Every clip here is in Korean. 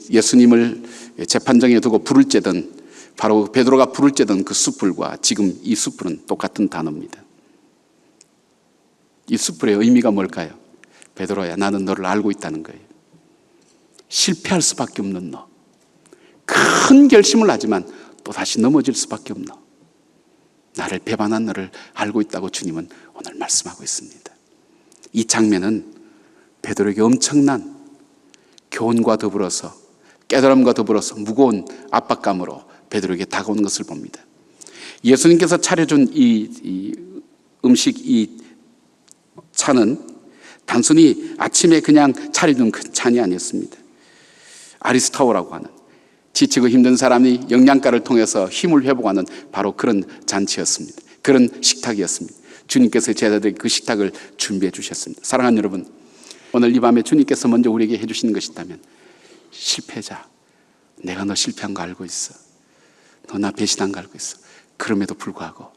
예수님을 재판정에 두고 불을 쬐던, 바로 베드로가 불을 쬐던 그 숯불과 지금 이 숯불은 똑같은 단어입니다. 이 숯불의 의미가 뭘까요? 베드로야, 나는 너를 알고 있다는 거예요. 실패할 수밖에 없는 너, 큰 결심을 하지만 또 다시 넘어질 수밖에 없는 너, 나를 배반한 너를 알고 있다고 주님은 오늘 말씀하고 있습니다. 이 장면은 베드로에게 엄청난 교훈과 더불어서, 깨달음과 더불어서 무거운 압박감으로 베드로에게 다가오는 것을 봅니다. 예수님께서 차려준 이 음식, 이 차는 단순히 아침에 그냥 차려준 그 찬이 아니었습니다. 아리스타오라고 하는, 지치고 힘든 사람이 영양가를 통해서 힘을 회복하는 바로 그런 잔치였습니다. 그런 식탁이었습니다. 주님께서 제자들에게 그 식탁을 준비해 주셨습니다. 사랑하는 여러분, 오늘 이 밤에 주님께서 먼저 우리에게 해주시는 것이 있다면, 실패자, 내가 너 실패한 거 알고 있어, 너 나 배신한 거 알고 있어. 그럼에도 불구하고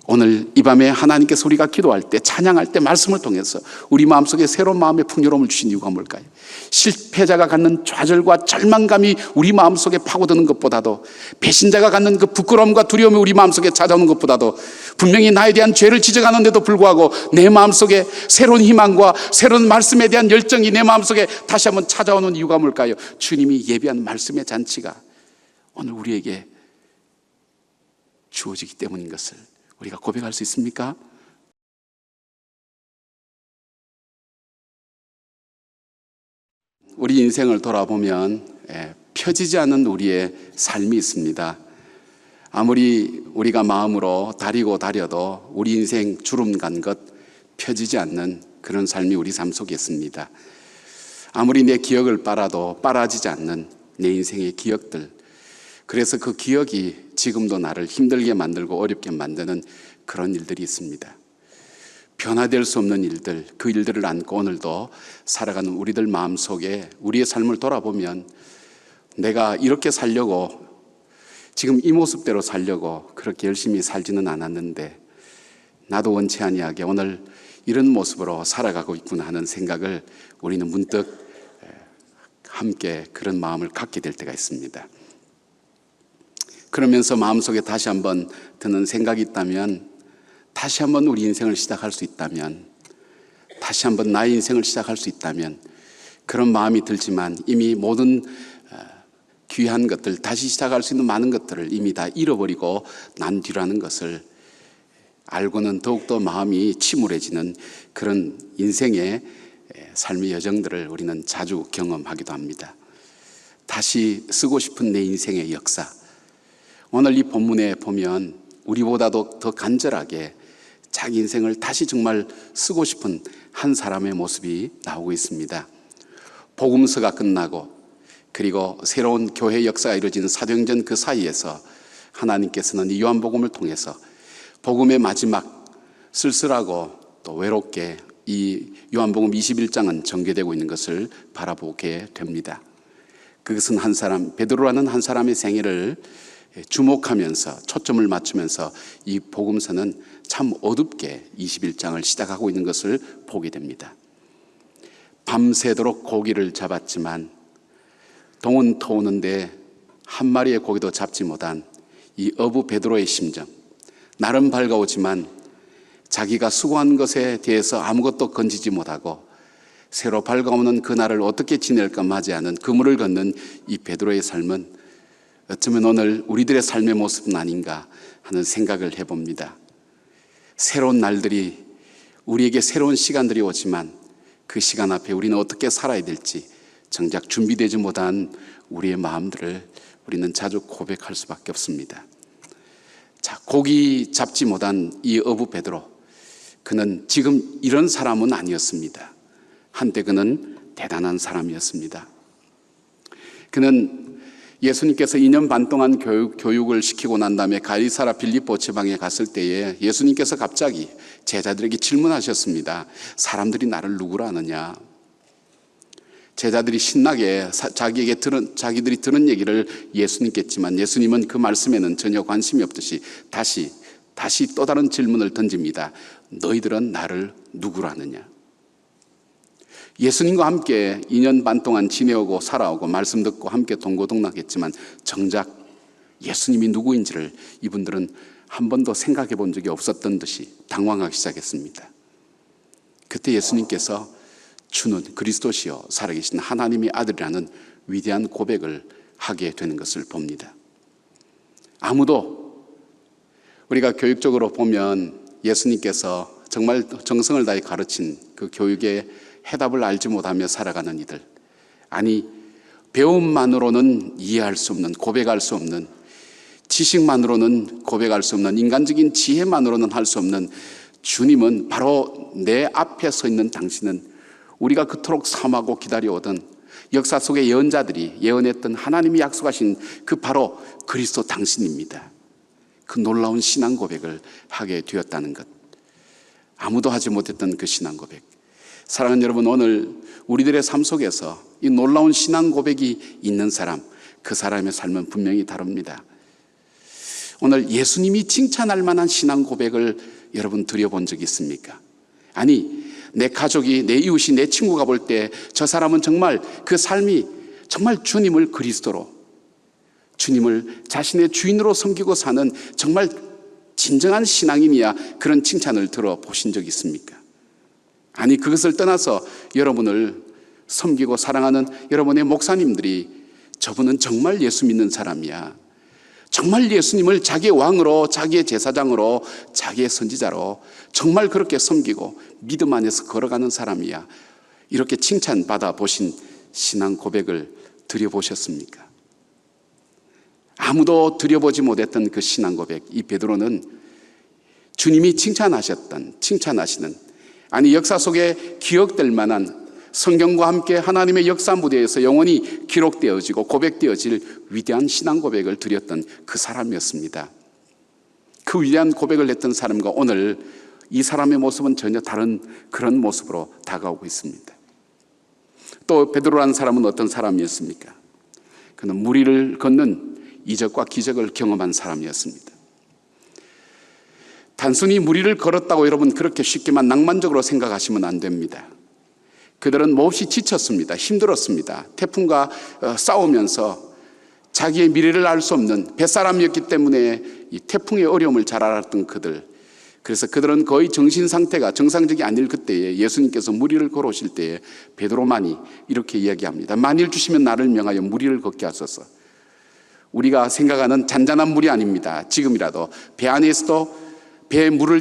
오늘 이 밤에 하나님께서 우리가 기도할 때, 찬양할 때 말씀을 통해서 우리 마음속에 새로운 마음의 풍요로움을 주신 이유가 뭘까요? 실패자가 갖는 좌절과 절망감이 우리 마음속에 파고드는 것보다도, 배신자가 갖는 그 부끄러움과 두려움이 우리 마음속에 찾아오는 것보다도, 분명히 나에 대한 죄를 지적하는데도 불구하고 내 마음속에 새로운 희망과 새로운 말씀에 대한 열정이 내 마음속에 다시 한번 찾아오는 이유가 뭘까요? 주님이 예비한 말씀의 잔치가 오늘 우리에게 주어지기 때문인 것을 우리가 고백할 수 있습니까? 우리 인생을 돌아보면 펴지지 않는 우리의 삶이 있습니다. 아무리 우리가 마음으로 다리고 다려도 우리 인생 주름 간 것 펴지지 않는 그런 삶이 우리 삶 속에 있습니다. 아무리 내 기억을 빨아도 빨아지지 않는 내 인생의 기억들, 그래서 그 기억이 지금도 나를 힘들게 만들고 어렵게 만드는 그런 일들이 있습니다. 변화될 수 없는 일들, 그 일들을 안고 오늘도 살아가는 우리들 마음속에 우리의 삶을 돌아보면, 내가 이렇게 살려고, 지금 이 모습대로 살려고 그렇게 열심히 살지는 않았는데 나도 원치 아니하게 오늘 이런 모습으로 살아가고 있구나 하는 생각을 우리는 문득 함께 그런 마음을 갖게 될 때가 있습니다. 그러면서 마음속에 다시 한번 드는 생각이 있다면, 다시 한번 우리 인생을 시작할 수 있다면, 다시 한번 나의 인생을 시작할 수 있다면, 그런 마음이 들지만 이미 모든 귀한 것들, 다시 시작할 수 있는 많은 것들을 이미 다 잃어버리고 난 뒤라는 것을 알고는 더욱더 마음이 침울해지는 그런 인생의 삶의 여정들을 우리는 자주 경험하기도 합니다. 다시 쓰고 싶은 내 인생의 역사, 오늘 이 본문에 보면 우리보다도 더 간절하게 자기 인생을 다시 정말 쓰고 싶은 한 사람의 모습이 나오고 있습니다. 복음서가 끝나고 그리고 새로운 교회 역사가 이루어지는 사도행전 그 사이에서 하나님께서는 이 요한복음을 통해서 복음의 마지막 쓸쓸하고 또 외롭게 이 요한복음 21장은 전개되고 있는 것을 바라보게 됩니다. 그것은 한 사람, 베드로라는 한 사람의 생애를 주목하면서 초점을 맞추면서 이 복음서는 참 어둡게 21장을 시작하고 있는 것을 보게 됩니다. 밤새도록 고기를 잡았지만 동은 터오는데 한 마리의 고기도 잡지 못한 이 어부 베드로의 심정, 나름 밝아오지만 자기가 수고한 것에 대해서 아무것도 건지지 못하고 새로 밝아오는 그날을 어떻게 지낼까 맞이하는 그물을 걷는 이 베드로의 삶은 어쩌면 오늘 우리들의 삶의 모습은 아닌가 하는 생각을 해봅니다. 새로운 날들이, 우리에게 새로운 시간들이 오지만 그 시간 앞에 우리는 어떻게 살아야 될지 정작 준비되지 못한 우리의 마음들을 우리는 자주 고백할 수밖에 없습니다. 자, 고기 잡지 못한 이 어부 베드로, 그는 지금 이런 사람은 아니었습니다. 한때 그는 대단한 사람이었습니다. 그는 예수님께서 2년 반 동안 교육을 시키고 난 다음에 가이사랴 빌립보 지방에 갔을 때에 예수님께서 갑자기 제자들에게 질문하셨습니다. 사람들이 나를 누구라 하느냐? 제자들이 신나게 자기들이 들은 얘기를 예수님께 했지만 예수님은 그 말씀에는 전혀 관심이 없듯이 다시 또 다른 질문을 던집니다. 너희들은 나를 누구라 하느냐? 예수님과 함께 2년 반 동안 지내오고 살아오고 말씀 듣고 함께 동고동락했지만 정작 예수님이 누구인지를 이분들은 한 번도 생각해 본 적이 없었던 듯이 당황하기 시작했습니다. 그때 예수님께서 주는 그리스도시요 살아계신 하나님의 아들이라는 위대한 고백을 하게 되는 것을 봅니다. 아무도 우리가 교육적으로 보면 예수님께서 정말 정성을 다해 가르친 그 교육의 해답을 알지 못하며 살아가는 이들, 아니 배움만으로는 이해할 수 없는, 고백할 수 없는, 지식만으로는 고백할 수 없는, 인간적인 지혜만으로는 할 수 없는 주님은 바로 내 앞에 서 있는 당신은 우리가 그토록 삼하고 기다려오던 역사 속의 예언자들이 예언했던 하나님이 약속하신 그 바로 그리스도 당신입니다. 그 놀라운 신앙 고백을 하게 되었다는 것, 아무도 하지 못했던 그 신앙 고백. 사랑하는 여러분, 오늘 우리들의 삶 속에서 이 놀라운 신앙 고백이 있는 사람, 그 사람의 삶은 분명히 다릅니다. 오늘 예수님이 칭찬할 만한 신앙 고백을 여러분 드려본 적이 있습니까? 아니, 내 가족이, 내 이웃이, 내 친구가 볼 때 저 사람은 정말 그 삶이 정말 주님을 그리스도로, 주님을 자신의 주인으로 섬기고 사는 정말 진정한 신앙인이야, 그런 칭찬을 들어보신 적이 있습니까? 아니, 그것을 떠나서 여러분을 섬기고 사랑하는 여러분의 목사님들이 저분은 정말 예수 믿는 사람이야, 정말 예수님을 자기의 왕으로, 자기의 제사장으로, 자기의 선지자로 정말 그렇게 섬기고 믿음 안에서 걸어가는 사람이야, 이렇게 칭찬받아 보신 신앙 고백을 드려보셨습니까? 아무도 드려보지 못했던 그 신앙 고백, 이 베드로는 주님이 칭찬하시는, 아니 역사 속에 기억될 만한, 성경과 함께 하나님의 역사 무대에서 영원히 기록되어지고 고백되어질 위대한 신앙 고백을 드렸던 그 사람이었습니다. 그 위대한 고백을 했던 사람과 오늘 이 사람의 모습은 전혀 다른 그런 모습으로 다가오고 있습니다. 또 베드로라는 사람은 어떤 사람이었습니까? 그는 물 위를 걷는 이적과 기적을 경험한 사람이었습니다. 단순히 물 위를 걸었다고 여러분 그렇게 쉽게만 낭만적으로 생각하시면 안 됩니다. 그들은 몹시 지쳤습니다. 힘들었습니다. 태풍과 싸우면서 자기의 미래를 알 수 없는 뱃사람이었기 때문에 이 태풍의 어려움을 잘 알았던 그들, 그래서 그들은 거의 정신 상태가 정상적이 아닐 그때에 예수님께서 물 위를 걸어오실 때에 베드로만이 이렇게 이야기합니다. 만일 주시면 나를 명하여 물 위를 걷게 하소서. 우리가 생각하는 잔잔한 물이 아닙니다. 지금이라도 배 안에서도 배에 물을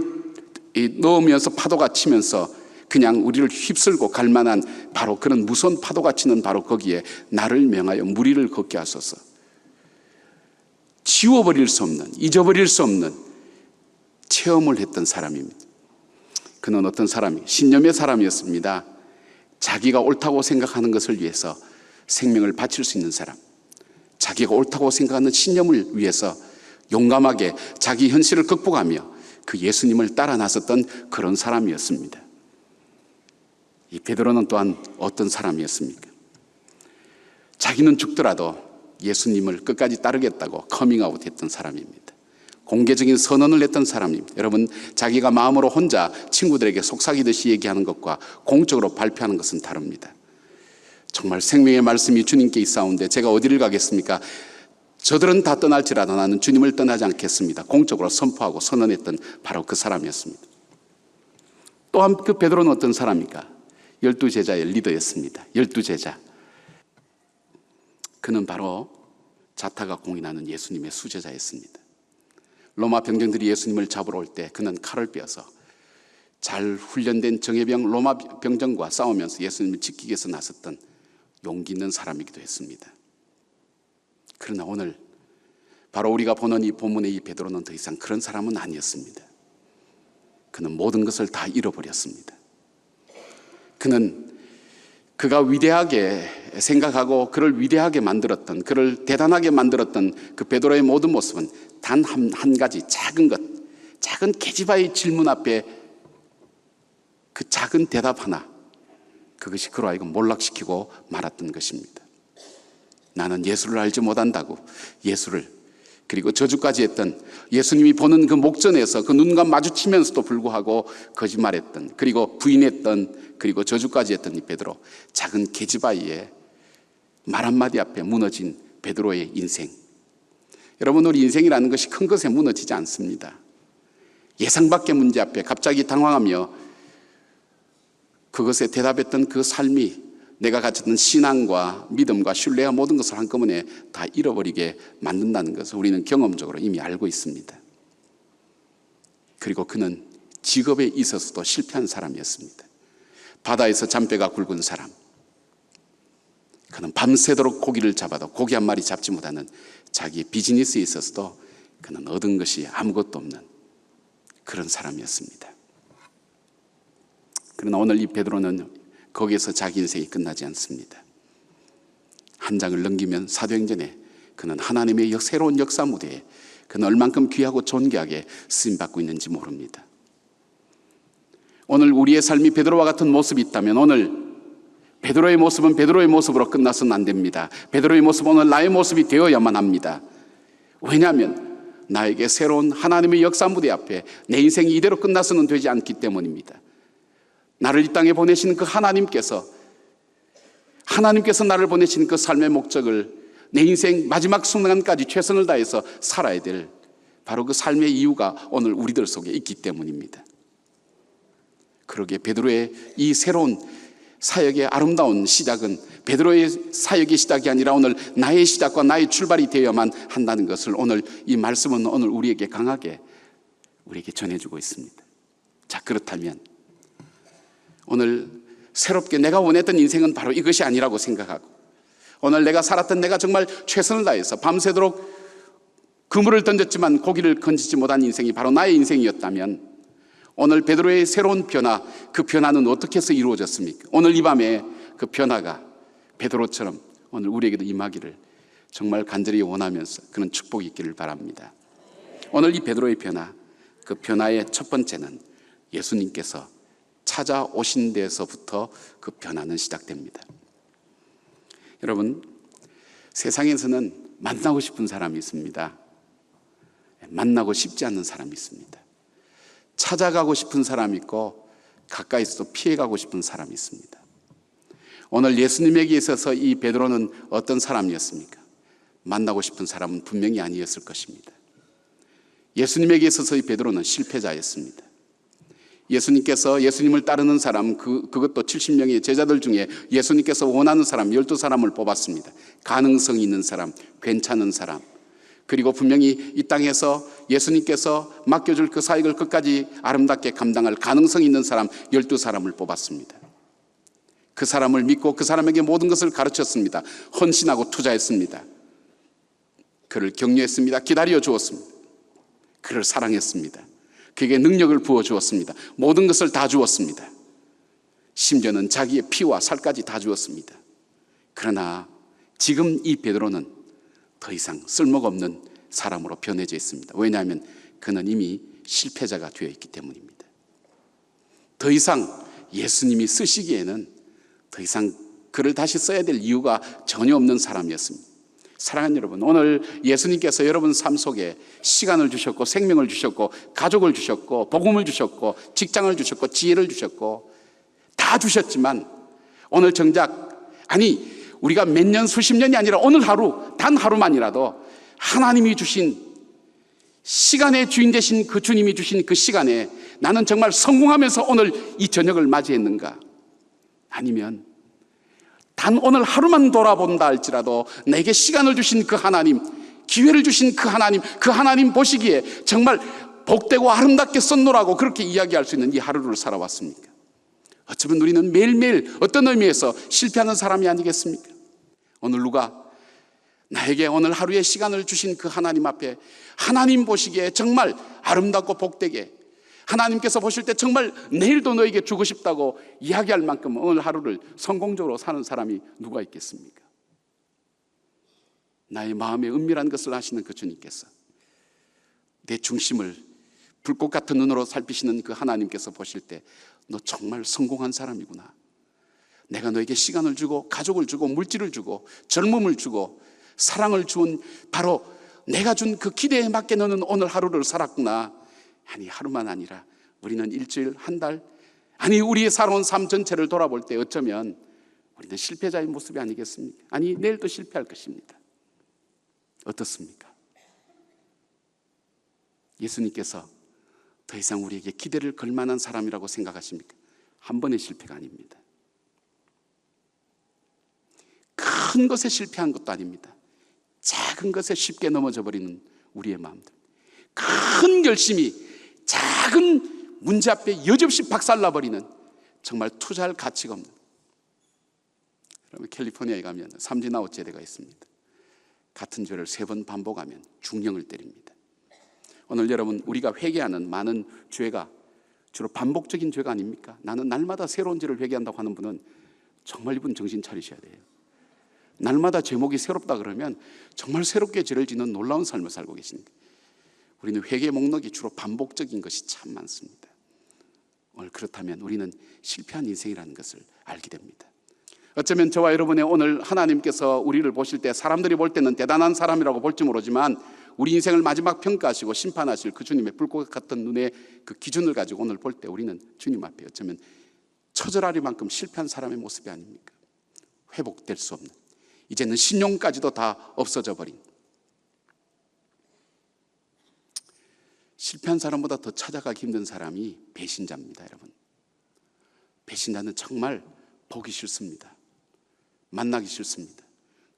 넣으면서 파도가 치면서 그냥 우리를 휩쓸고 갈 만한 바로 그런 무서운 파도가 치는 바로 거기에 나를 명하여 물 위를 걷게 하소서. 지워버릴 수 없는, 잊어버릴 수 없는 체험을 했던 사람입니다. 그는 어떤 사람이, 신념의 사람이었습니다. 자기가 옳다고 생각하는 것을 위해서 생명을 바칠 수 있는 사람, 자기가 옳다고 생각하는 신념을 위해서 용감하게 자기 현실을 극복하며 그 예수님을 따라 나섰던 그런 사람이었습니다. 이 베드로는 또한 어떤 사람이었습니까? 자기는 죽더라도 예수님을 끝까지 따르겠다고 커밍아웃 했던 사람입니다. 공개적인 선언을 했던 사람입니다. 여러분, 자기가 마음으로 혼자 친구들에게 속삭이듯이 얘기하는 것과 공적으로 발표하는 것은 다릅니다. 정말 생명의 말씀이 주님께 있사온데 제가 어디를 가겠습니까? 저들은 다 떠날지라도 나는 주님을 떠나지 않겠습니다. 공적으로 선포하고 선언했던 바로 그 사람이었습니다. 또한 그 베드로는 어떤 사람입니까? 12제자의 리더였습니다. 12제자. 그는 바로 자타가 공인하는 예수님의 수제자였습니다. 로마 병정들이 예수님을 잡으러 올 때 그는 칼을 빼어서 잘 훈련된 정예병 로마 병정과 싸우면서 예수님을 지키기 위해서 나섰던 용기 있는 사람이기도 했습니다. 그러나 오늘 바로 우리가 보는 이 본문의 이 베드로는 더 이상 그런 사람은 아니었습니다. 그는 모든 것을 다 잃어버렸습니다. 그는 그가 위대하게 생각하고 그를 위대하게 만들었던, 그를 대단하게 만들었던 그 베드로의 모든 모습은 단 한 가지 작은 것, 작은 계집아의 질문 앞에 그 작은 대답 하나, 그것이 그로 하여금 몰락시키고 말았던 것입니다. 나는 예수를 알지 못한다고 예수를 그리고 저주까지 했던, 예수님이 보는 그 목전에서 그 눈과 마주치면서도 불구하고 거짓말했던, 그리고 부인했던, 그리고 저주까지 했던 이 베드로, 작은 계집아이의 말 한마디 앞에 무너진 베드로의 인생. 여러분, 우리 인생이라는 것이 큰 것에 무너지지 않습니다. 예상 밖의 문제 앞에 갑자기 당황하며 그것에 대답했던 그 삶이 내가 가졌던 신앙과 믿음과 신뢰와 모든 것을 한꺼번에 다 잃어버리게 만든다는 것을 우리는 경험적으로 이미 알고 있습니다. 그리고 그는 직업에 있어서도 실패한 사람이었습니다. 바다에서 잔뼈가 굵은 사람. 그는 밤새도록 고기를 잡아도 고기 한 마리 잡지 못하는 자기의 비즈니스에 있어서도 그는 얻은 것이 아무것도 없는 그런 사람이었습니다. 그러나 오늘 이 베드로는 거기에서 자기 인생이 끝나지 않습니다. 한 장을 넘기면 사도행전에 그는 하나님의 새로운 역사 무대에 그는 얼만큼 귀하고 존귀하게 쓰임받고 있는지 모릅니다. 오늘 우리의 삶이 베드로와 같은 모습이 있다면 오늘 베드로의 모습은 베드로의 모습으로 끝나서는 안 됩니다. 베드로의 모습은 오늘 나의 모습이 되어야만 합니다. 왜냐하면 나에게 새로운 하나님의 역사 무대 앞에 내 인생이 이대로 끝나서는 되지 않기 때문입니다. 나를 이 땅에 보내신 그 하나님께서 나를 보내신 그 삶의 목적을 내 인생 마지막 순간까지 최선을 다해서 살아야 될 바로 그 삶의 이유가 오늘 우리들 속에 있기 때문입니다. 그러기에 베드로의 이 새로운 사역의 아름다운 시작은 베드로의 사역의 시작이 아니라 오늘 나의 시작과 나의 출발이 되어야만 한다는 것을 오늘 이 말씀은 오늘 우리에게 강하게 우리에게 전해주고 있습니다. 자, 그렇다면 오늘 새롭게 내가 원했던 인생은 바로 이것이 아니라고 생각하고 오늘 내가 살았던 내가 정말 최선을 다해서 밤새도록 그물을 던졌지만 고기를 건지지 못한 인생이 바로 나의 인생이었다면 오늘 베드로의 새로운 변화, 그 변화는 어떻게 해서 이루어졌습니까? 오늘 이 밤에 그 변화가 베드로처럼 오늘 우리에게도 임하기를 정말 간절히 원하면서 그런 축복이 있기를 바랍니다. 오늘 이 베드로의 변화, 그 변화의 첫 번째는 예수님께서 찾아오신 데서부터 그 변화는 시작됩니다. 여러분, 세상에서는 만나고 싶은 사람이 있습니다. 만나고 싶지 않는 사람이 있습니다. 찾아가고 싶은 사람이 있고 가까이서도 피해가고 싶은 사람이 있습니다. 오늘 예수님에게 있어서 이 베드로는 어떤 사람이었습니까? 만나고 싶은 사람은 분명히 아니었을 것입니다. 예수님에게 있어서 이 베드로는 실패자였습니다. 예수님께서 예수님을 따르는 사람, 그것도 70명의 제자들 중에 예수님께서 원하는 사람 12사람을 뽑았습니다. 가능성이 있는 사람, 괜찮은 사람, 그리고 분명히 이 땅에서 예수님께서 맡겨줄 그 사역을 끝까지 아름답게 감당할 가능성이 있는 사람 12사람을 뽑았습니다. 그 사람을 믿고 그 사람에게 모든 것을 가르쳤습니다. 헌신하고 투자했습니다. 그를 격려했습니다. 기다려 주었습니다. 그를 사랑했습니다. 그에게 능력을 부어주었습니다. 모든 것을 다 주었습니다. 심지어는 자기의 피와 살까지 다 주었습니다. 그러나 지금 이 베드로는 더 이상 쓸모가 없는 사람으로 변해져 있습니다. 왜냐하면 그는 이미 실패자가 되어 있기 때문입니다. 더 이상 예수님이 쓰시기에는 더 이상 그를 다시 써야 될 이유가 전혀 없는 사람이었습니다. 사랑하는 여러분, 오늘 예수님께서 여러분 삶 속에 시간을 주셨고 생명을 주셨고 가족을 주셨고 복음을 주셨고 직장을 주셨고 지혜를 주셨고 다 주셨지만 오늘 정작 우리가 몇 년 수십 년이 아니라 오늘 하루 단 하루만이라도 하나님이 주신 시간의 주인 되신 그 주님이 주신 그 시간에 나는 정말 성공하면서 오늘 이 저녁을 맞이했는가? 아니면 단 오늘 하루만 돌아본다 할지라도 내게 시간을 주신 그 하나님, 기회를 주신 그 하나님 보시기에 정말 복되고 아름답게 썼노라고 그렇게 이야기할 수 있는 이 하루를 살아왔습니까? 어쩌면 우리는 매일매일 어떤 의미에서 실패하는 사람이 아니겠습니까? 오늘 누가 나에게 오늘 하루의 시간을 주신 그 하나님 앞에 하나님 보시기에 정말 아름답고 복되게 하나님께서 보실 때 정말 내일도 너에게 주고 싶다고 이야기할 만큼 오늘 하루를 성공적으로 사는 사람이 누가 있겠습니까? 나의 마음의 은밀한 것을 아시는 그 주님께서 내 중심을 불꽃 같은 눈으로 살피시는 그 하나님께서 보실 때 너 정말 성공한 사람이구나. 내가 너에게 시간을 주고 가족을 주고 물질을 주고 젊음을 주고 사랑을 주은 바로 내가 준 그 기대에 맞게 너는 오늘 하루를 살았구나. 아니, 하루만 아니라 우리는 일주일, 한 달, 아니 우리의 살아온 삶 전체를 돌아볼 때 어쩌면 우리는 실패자의 모습이 아니겠습니까? 아니, 내일도 실패할 것입니다. 어떻습니까? 예수님께서 더 이상 우리에게 기대를 걸 만한 사람이라고 생각하십니까? 한 번의 실패가 아닙니다. 큰 것에 실패한 것도 아닙니다. 작은 것에 쉽게 넘어져 버리는 우리의 마음들, 큰 결심이 작은 문제 앞에 여지없이 박살나버리는 정말 투자할 가치가 없는, 여러분 캘리포니아에 가면 삼진아웃 제도가 있습니다. 같은 죄를 3번 반복하면 중형을 때립니다. 오늘 여러분, 우리가 회개하는 많은 죄가 주로 반복적인 죄가 아닙니까? 나는 날마다 새로운 죄를 회개한다고 하는 분은 정말 이분 정신 차리셔야 돼요. 날마다 제목이 새롭다 그러면 정말 새롭게 죄를 짓는 놀라운 삶을 살고 계십니다. 우리는 회개 목록이 주로 반복적인 것이 참 많습니다. 오늘 그렇다면 우리는 실패한 인생이라는 것을 알게 됩니다. 어쩌면 저와 여러분의 오늘 하나님께서 우리를 보실 때 사람들이 볼 때는 대단한 사람이라고 볼지 모르지만 우리 인생을 마지막 평가하시고 심판하실 그 주님의 불꽃 같은 눈의 그 기준을 가지고 오늘 볼 때 우리는 주님 앞에 어쩌면 처절하리만큼 실패한 사람의 모습이 아닙니까? 회복될 수 없는, 이제는 신용까지도 다 없어져 버린, 실패한 사람보다 더 찾아가기 힘든 사람이 배신자입니다. 여러분, 배신자는 정말 보기 싫습니다. 만나기 싫습니다.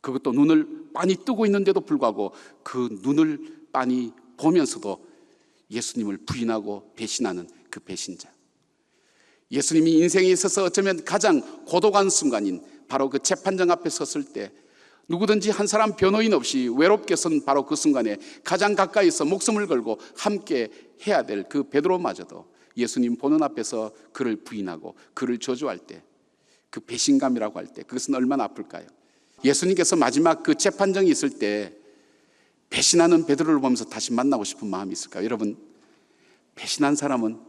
그것도 눈을 빤히 뜨고 있는데도 불구하고 그 눈을 빤히 보면서도 예수님을 부인하고 배신하는 그 배신자. 예수님이 인생에 있어서 어쩌면 가장 고독한 순간인 바로 그 재판장 앞에 섰을 때 누구든지 한 사람 변호인 없이 외롭게 선 바로 그 순간에 가장 가까이서 목숨을 걸고 함께 해야 될 그 베드로마저도 예수님 보는 앞에서 그를 부인하고 그를 저주할 때, 그 배신감이라고 할 때 그것은 얼마나 아플까요? 예수님께서 마지막 그 재판정이 있을 때 배신하는 베드로를 보면서 다시 만나고 싶은 마음이 있을까요? 여러분, 배신한 사람은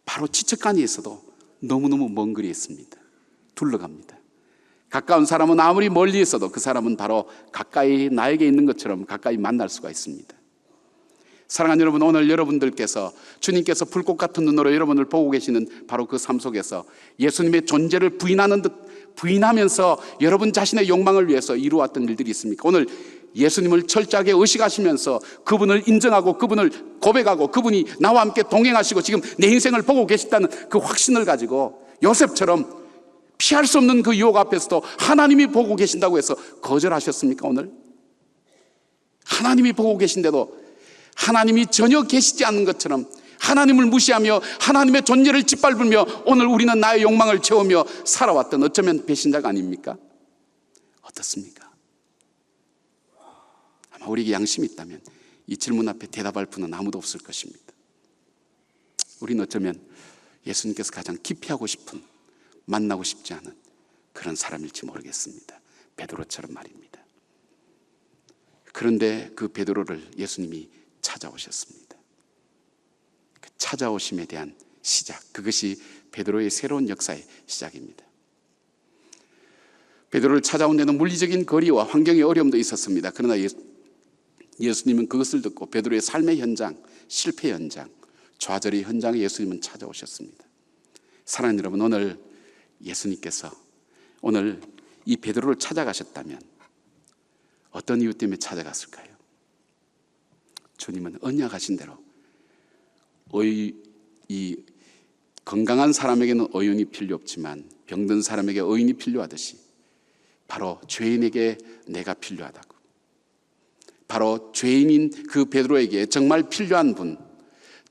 바로 지척간에 있어도 너무너무 먼 거리에 있습니다. 둘러갑니다. 가까운 사람은 아무리 멀리 있어도 그 사람은 바로 가까이 나에게 있는 것처럼 가까이 만날 수가 있습니다. 사랑하는 여러분, 오늘 여러분들께서 주님께서 불꽃 같은 눈으로 여러분을 보고 계시는 바로 그 삶 속에서 예수님의 존재를 부인하는 듯 부인하면서 여러분 자신의 욕망을 위해서 이루어왔던 일들이 있습니까? 오늘 예수님을 철저하게 의식하시면서 그분을 인정하고 그분을 고백하고 그분이 나와 함께 동행하시고 지금 내 인생을 보고 계시다는 그 확신을 가지고 요셉처럼 피할 수 없는 그 유혹 앞에서도 하나님이 보고 계신다고 해서 거절하셨습니까? 오늘 하나님이 보고 계신데도 하나님이 전혀 계시지 않는 것처럼 하나님을 무시하며 하나님의 존재를 짓밟으며 오늘 우리는 나의 욕망을 채우며 살아왔던 어쩌면 배신자가 아닙니까? 어떻습니까? 아마 우리에게 양심이 있다면 이 질문 앞에 대답할 분은 아무도 없을 것입니다. 우리는 어쩌면 예수님께서 가장 기피하고 싶은, 만나고 싶지 않은 그런 사람일지 모르겠습니다. 베드로처럼 말입니다. 그런데 그 베드로를 예수님이 찾아오셨습니다. 그 찾아오심에 대한 시작, 그것이 베드로의 새로운 역사의 시작입니다. 베드로를 찾아온 데는 물리적인 거리와 환경의 어려움도 있었습니다. 그러나 예수님은 그것을 듣고 베드로의 삶의 현장, 실패 현장, 좌절의 현장에 예수님은 찾아오셨습니다. 사랑하는 여러분, 오늘 예수님께서 오늘 이 베드로를 찾아가셨다면 어떤 이유 때문에 찾아갔을까요? 주님은 언약하신 대로 이 건강한 사람에게는 의인이 필요 없지만 병든 사람에게 의인이 필요하듯이 바로 죄인에게 내가 필요하다고, 바로 죄인인 그 베드로에게 정말 필요한 분,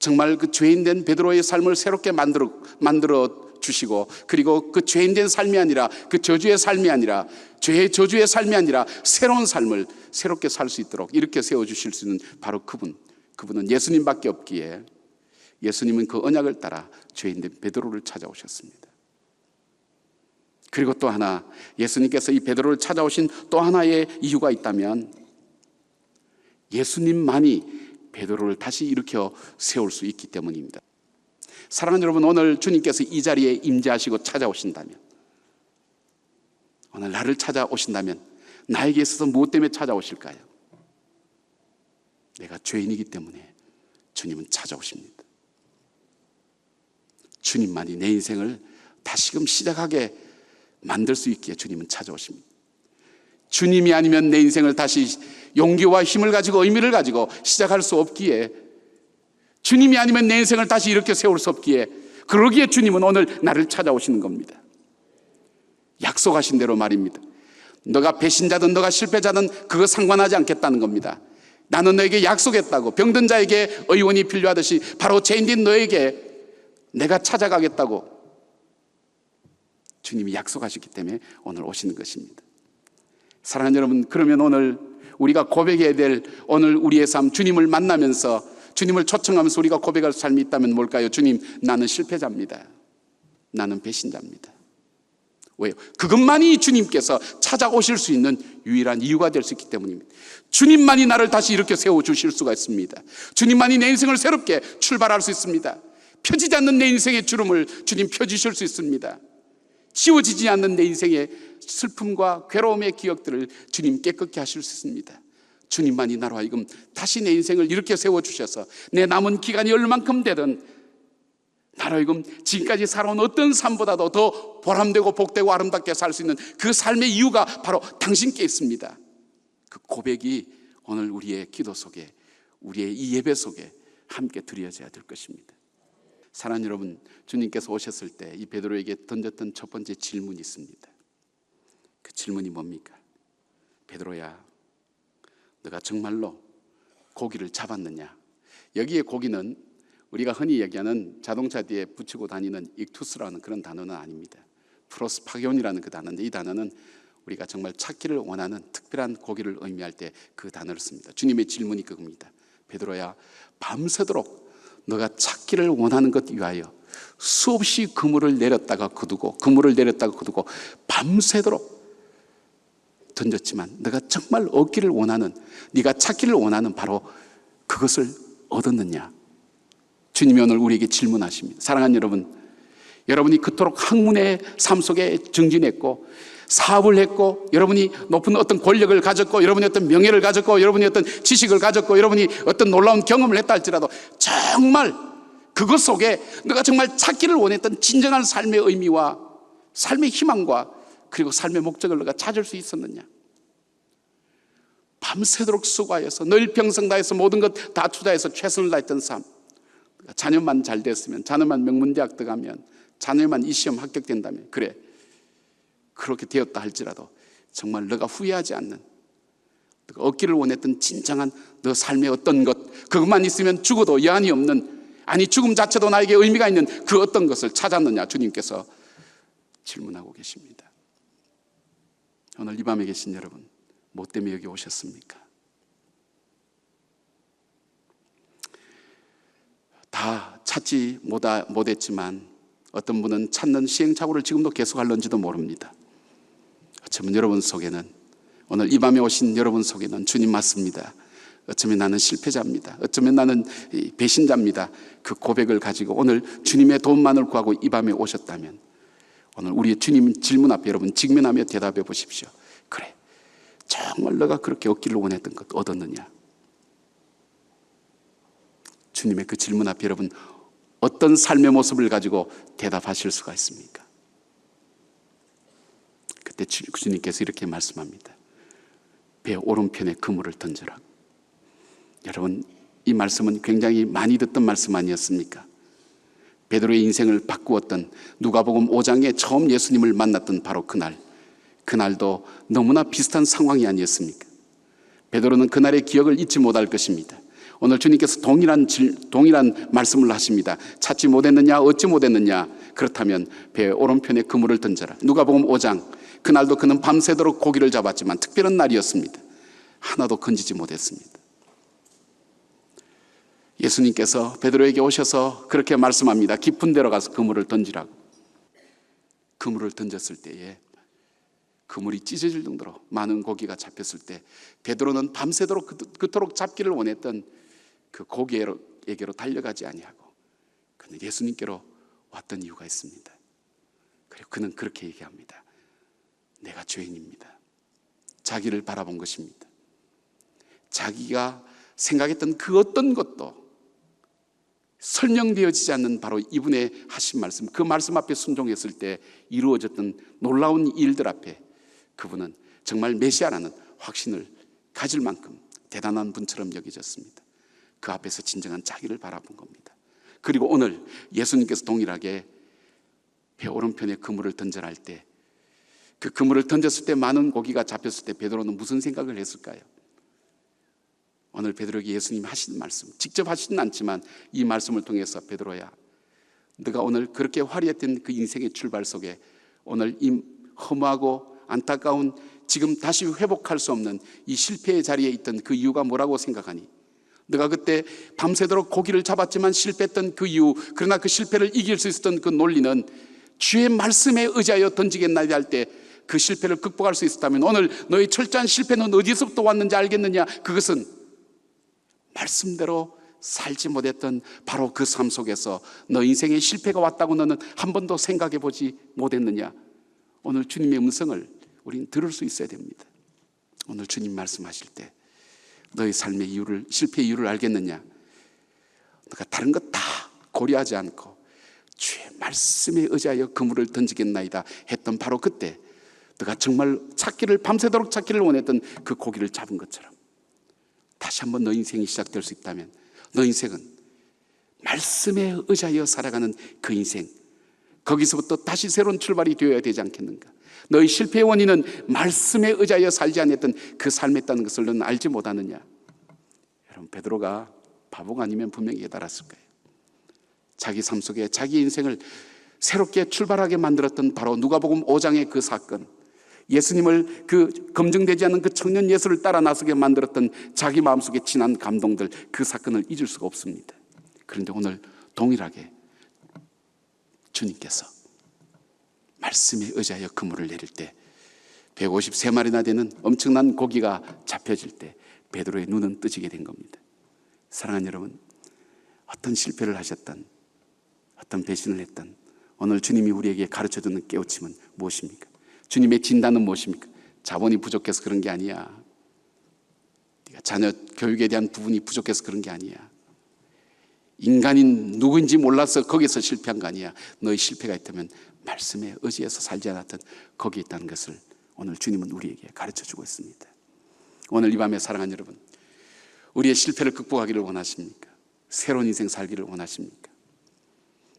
정말 그 죄인된 베드로의 삶을 새롭게 만들어 주시고, 그리고 그 죄인된 삶이 아니라 그 저주의 삶이 아니라 죄의 저주의 삶이 아니라 새로운 삶을 새롭게 살 수 있도록 이렇게 세워주실 수 있는 바로 그분은 예수님밖에 없기에 예수님은 그 언약을 따라 죄인된 베드로를 찾아오셨습니다. 그리고 또 하나, 예수님께서 이 베드로를 찾아오신 또 하나의 이유가 있다면 예수님만이 베드로를 다시 일으켜 세울 수 있기 때문입니다. 사랑하는 여러분, 오늘 주님께서 이 자리에 임재하시고 찾아오신다면, 오늘 나를 찾아오신다면 나에게 있어서 무엇 때문에 찾아오실까요? 내가 죄인이기 때문에 주님은 찾아오십니다. 주님만이 내 인생을 다시금 시작하게 만들 수 있기에 주님은 찾아오십니다. 주님이 아니면 내 인생을 다시 용기와 힘을 가지고 의미를 가지고 시작할 수 없기에, 주님이 아니면 내 인생을 다시 이렇게 세울 수 없기에, 그러기에 주님은 오늘 나를 찾아오시는 겁니다. 약속하신 대로 말입니다. 너가 배신자든 너가 실패자든 그거 상관하지 않겠다는 겁니다. 나는 너에게 약속했다고. 병든 자에게 의원이 필요하듯이 바로 죄인된 너에게 내가 찾아가겠다고 주님이 약속하셨기 때문에 오늘 오시는 것입니다. 사랑하는 여러분, 그러면 오늘 우리가 고백해야 될 오늘 우리의 삶, 주님을 만나면서 주님을 초청하면서 우리가 고백할 삶이 있다면 뭘까요? 주님, 나는 실패자입니다. 나는 배신자입니다. 왜요? 그것만이 주님께서 찾아오실 수 있는 유일한 이유가 될 수 있기 때문입니다. 주님만이 나를 다시 이렇게 세워주실 수가 있습니다. 주님만이 내 인생을 새롭게 출발할 수 있습니다. 펴지지 않는 내 인생의 주름을 주님 펴주실 수 있습니다. 지워지지 않는 내 인생의 슬픔과 괴로움의 기억들을 주님 깨끗게 하실 수 있습니다. 주님만이 나로 하여금 다시 내 인생을 이렇게 세워주셔서 내 남은 기간이 얼만큼 되든 나로 하여금 지금까지 살아온 어떤 삶보다도 더 보람되고 복되고 아름답게 살 수 있는 그 삶의 이유가 바로 당신께 있습니다. 그 고백이 오늘 우리의 기도 속에, 우리의 이 예배 속에 함께 드려져야 될 것입니다. 사랑하는 여러분, 주님께서 오셨을 때 이 베드로에게 던졌던 첫 번째 질문이 있습니다. 그 질문이 뭡니까? 베드로야, 너가 정말로 고기를 잡았느냐? 여기에 고기는 우리가 흔히 얘기하는 자동차 뒤에 붙이고 다니는 익투스라는 그런 단어는 아닙니다. 프로스파기온이라는 그 단어인데, 이 단어는 우리가 정말 찾기를 원하는 특별한 고기를 의미할 때 그 단어를 씁니다. 주님의 질문이 그겁니다. 베드로야, 밤새도록 너가 찾기를 원하는 것 위하여 수없이 그물을 내렸다가 거두고 밤새도록 던졌지만 너가 정말 얻기를 원하는, 네가 찾기를 원하는 바로 그것을 얻었느냐? 주님이 오늘 우리에게 질문하십니다. 사랑하는 여러분, 여러분이 그토록 학문의 삶 속에 정진했고 사업을 했고, 여러분이 높은 어떤 권력을 가졌고, 여러분이 어떤 명예를 가졌고, 여러분이 어떤 지식을 가졌고, 여러분이 어떤 놀라운 경험을 했다 할지라도 정말 그것 속에 너가 정말 찾기를 원했던 진정한 삶의 의미와 삶의 희망과 그리고 삶의 목적을 너가 찾을 수 있었느냐? 밤새도록 수고하여서 늘 평생 다해서 모든 것 다 투자해서 최선을 다했던 삶, 자녀만 잘 됐으면, 자녀만 명문대학 들어가면, 자녀만 이 시험 합격된다면, 그래, 그렇게 되었다 할지라도 정말 너가 후회하지 않는, 너가 얻기를 원했던 진정한 너 삶의 어떤 것, 그것만 있으면 죽어도 여한이 없는, 아니 죽음 자체도 나에게 의미가 있는 그 어떤 것을 찾았느냐? 주님께서 질문하고 계십니다. 오늘 이 밤에 계신 여러분, 뭐 때문에 여기 오셨습니까? 다 찾지 못했지만 어떤 분은 찾는 시행착오를 지금도 계속할런지도 모릅니다. 어쩌면 여러분 속에는, 오늘 이 밤에 오신 여러분 속에는 주님 맞습니다, 어쩌면 나는 실패자입니다, 어쩌면 나는 배신자입니다, 그 고백을 가지고 오늘 주님의 도움만을 구하고 이 밤에 오셨다면 오늘 우리의 주님 질문 앞에 여러분 직면하며 대답해 보십시오. 그래, 정말 너가 그렇게 얻기를 원했던 것 얻었느냐? 주님의 그 질문 앞에 여러분 어떤 삶의 모습을 가지고 대답하실 수가 있습니까? 그때 주님께서 이렇게 말씀합니다. 배 오른편에 그물을 던져라. 여러분, 이 말씀은 굉장히 많이 듣던 말씀 아니었습니까? 베드로의 인생을 바꾸었던, 누가복음 5장에 처음 예수님을 만났던 바로 그날도 너무나 비슷한 상황이 아니었습니까? 베드로는 그날의 기억을 잊지 못할 것입니다. 오늘 주님께서 동일한 말씀을 하십니다. 찾지 못했느냐? 얻지 못했느냐? 그렇다면 배 오른편에 그물을 던져라. 누가복음 5장, 그날도 그는 밤새도록 고기를 잡았지만 특별한 날이었습니다. 하나도 건지지 못했습니다. 예수님께서 베드로에게 오셔서 그렇게 말씀합니다. 깊은 데로 가서 그물을 던지라고. 그물을 던졌을 때에 그물이 찢어질 정도로 많은 고기가 잡혔을 때 베드로는 밤새도록 그토록 잡기를 원했던 그 고기에게로 달려가지 아니하고 그는 예수님께로 왔던 이유가 있습니다. 그리고 그는 그렇게 얘기합니다. 내가 죄인입니다. 자기를 바라본 것입니다. 자기가 생각했던 그 어떤 것도 설명되어지지 않는 바로 이분의 하신 말씀, 그 말씀 앞에 순종했을 때 이루어졌던 놀라운 일들 앞에 그분은 정말 메시아라는 확신을 가질 만큼 대단한 분처럼 여겨졌습니다. 그 앞에서 진정한 자기를 바라본 겁니다. 그리고 오늘 예수님께서 동일하게 배 오른편에 그물을 던져라 할 때, 그 그물을 던졌을 때 많은 고기가 잡혔을 때 베드로는 무슨 생각을 했을까요? 오늘 베드로에게 예수님이 하신 말씀, 직접 하시진 않지만 이 말씀을 통해서 베드로야, 네가 오늘 그렇게 화려했던 그 인생의 출발 속에 오늘 이 허무하고 안타까운, 지금 다시 회복할 수 없는 이 실패의 자리에 있던 그 이유가 뭐라고 생각하니? 네가 그때 밤새도록 고기를 잡았지만 실패했던 그 이유, 그러나 그 실패를 이길 수 있었던 그 논리는 주의 말씀에 의지하여 던지겠나이다 할 때 그 실패를 극복할 수 있었다면 오늘 너의 철저한 실패는 어디서부터 왔는지 알겠느냐? 그것은 말씀대로 살지 못했던 바로 그 삶 속에서 너 인생에 실패가 왔다고 너는 한 번도 생각해 보지 못했느냐? 오늘 주님의 음성을 우리는 들을 수 있어야 됩니다. 오늘 주님 말씀하실 때 너의 삶의 이유를, 실패의 이유를 알겠느냐? 너가 다른 것 다 고려하지 않고 주의 말씀에 의지하여 그물을 던지겠나이다 했던 바로 그때 너가 정말 찾기를, 밤새도록 찾기를 원했던 그 고기를 잡은 것처럼 다시 한번 너 인생이 시작될 수 있다면 너 인생은 말씀에 의지하여 살아가는 그 인생, 거기서부터 다시 새로운 출발이 되어야 되지 않겠는가? 너의 실패의 원인은 말씀에 의지하여 살지 않았던 그 삶이었다는 것을 너는 알지 못하느냐? 여러분, 베드로가 바보가 아니면 분명히 깨달았을 거예요. 자기 삶 속에 자기 인생을 새롭게 출발하게 만들었던 바로 누가복음 5장의 그 사건, 예수님을 그 검증되지 않은 그 청년 예수를 따라 나서게 만들었던 자기 마음속에 진한 감동들, 그 사건을 잊을 수가 없습니다. 그런데 오늘 동일하게 주님께서 말씀에 의지하여 그물을 내릴 때 153마리나 되는 엄청난 고기가 잡혀질 때 베드로의 눈은 뜨지게 된 겁니다. 사랑하는 여러분, 어떤 실패를 하셨던, 어떤 배신을 했던 오늘 주님이 우리에게 가르쳐주는 깨우침은 무엇입니까? 주님의 진단은 무엇입니까? 자본이 부족해서 그런 게 아니야. 네가 자녀 교육에 대한 부분이 부족해서 그런 게 아니야. 인간인 누구인지 몰라서 거기서 실패한 거 아니야. 너의 실패가 있다면 말씀에 의지해서 살지 않았던 거기에 있다는 것을 오늘 주님은 우리에게 가르쳐주고 있습니다. 오늘 이 밤에 사랑하는 여러분, 우리의 실패를 극복하기를 원하십니까? 새로운 인생 살기를 원하십니까?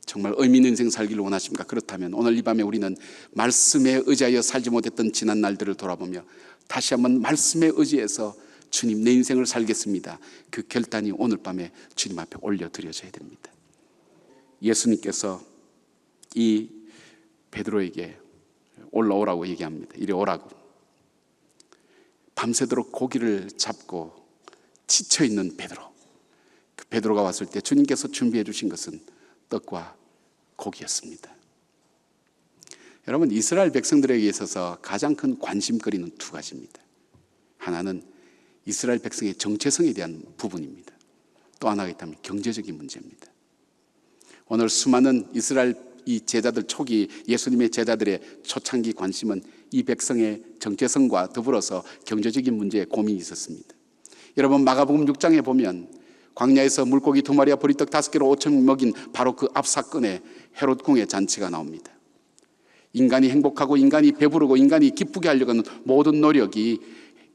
정말 의미 있는 인생 살기를 원하십니까? 그렇다면 오늘 이 밤에 우리는 말씀에 의지하여 살지 못했던 지난 날들을 돌아보며 다시 한번 말씀에 의지해서 주님, 내 인생을 살겠습니다, 그 결단이 오늘 밤에 주님 앞에 올려드려져야 됩니다. 예수님께서 이 베드로에게 올라오라고 얘기합니다. 이리 오라고. 밤새도록 고기를 잡고 지쳐있는 베드로, 그 베드로가 왔을 때 주님께서 준비해 주신 것은 떡과 고기였습니다. 여러분, 이스라엘 백성들에게 있어서 가장 큰 관심거리는 두 가지입니다. 하나는 이스라엘 백성의 정체성에 대한 부분입니다. 또 하나가 있다면 경제적인 문제입니다. 오늘 수많은 이스라엘 이 제자들, 초기 예수님의 제자들의 초창기 관심은 이 백성의 정체성과 더불어서 경제적인 문제에 고민이 있었습니다. 여러분, 마가복음 6장에 보면 광야에서 물고기 2마리와 보리떡 5개로 5천 먹인 바로 그 앞 사건에 헤롯 궁의 잔치가 나옵니다. 인간이 행복하고 인간이 배부르고 인간이 기쁘게 하려고 하는 모든 노력이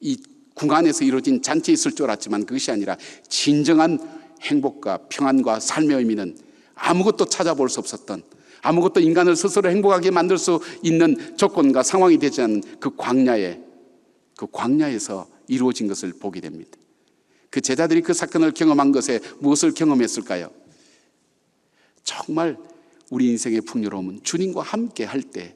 이 궁 안에서 이루어진 잔치에 있을 줄 알았지만 그것이 아니라 진정한 행복과 평안과 삶의 의미는 아무것도 찾아볼 수 없었던, 아무것도 인간을 스스로 행복하게 만들 수 있는 조건과 상황이 되지 않은 그 광야에서 이루어진 것을 보게 됩니다. 그 제자들이 그 사건을 경험한 것에 무엇을 경험했을까요? 정말 우리 인생의 풍요로움은 주님과 함께 할 때,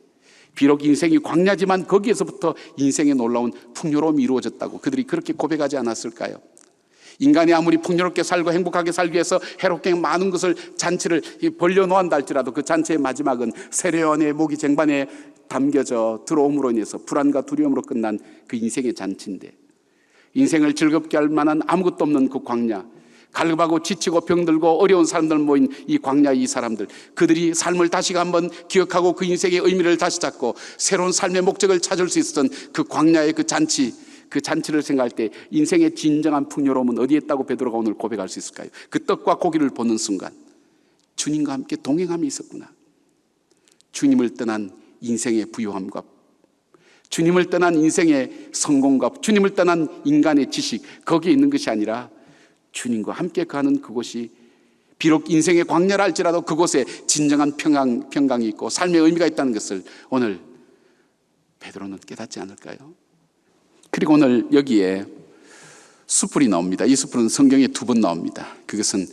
비록 인생이 광야지만 거기에서부터 인생의 놀라운 풍요로움이 이루어졌다고 그들이 그렇게 고백하지 않았을까요? 인간이 아무리 풍요롭게 살고 행복하게 살기 위해서 해롭게 많은 것을, 잔치를 벌려놓았다 할지라도 그 잔치의 마지막은 세례요한의 모기 쟁반에 담겨져 들어옴으로 인해서 불안과 두려움으로 끝난 그 인생의 잔치인데, 인생을 즐겁게 할 만한 아무것도 없는 그 광야, 갈급하고 지치고 병들고 어려운 사람들 모인 이 광야, 이 사람들, 그들이 삶을 다시 한번 기억하고 그 인생의 의미를 다시 찾고 새로운 삶의 목적을 찾을 수 있었던 그 광야의 그 잔치, 그 잔치를 생각할 때 인생의 진정한 풍요로움은 어디에 있다고 베드로가 오늘 고백할 수 있을까요? 그 떡과 고기를 보는 순간 주님과 함께 동행함이 있었구나. 주님을 떠난 인생의 부유함과 주님을 떠난 인생의 성공과 주님을 떠난 인간의 지식, 거기에 있는 것이 아니라 주님과 함께 가는 그곳이 비록 인생의 광야라 할지라도 그곳에 진정한 평강이 있고 삶의 의미가 있다는 것을 오늘 베드로는 깨닫지 않을까요? 그리고 오늘 여기에 숯불이 나옵니다. 이 숯불은 성경에 2번 나옵니다. 그것은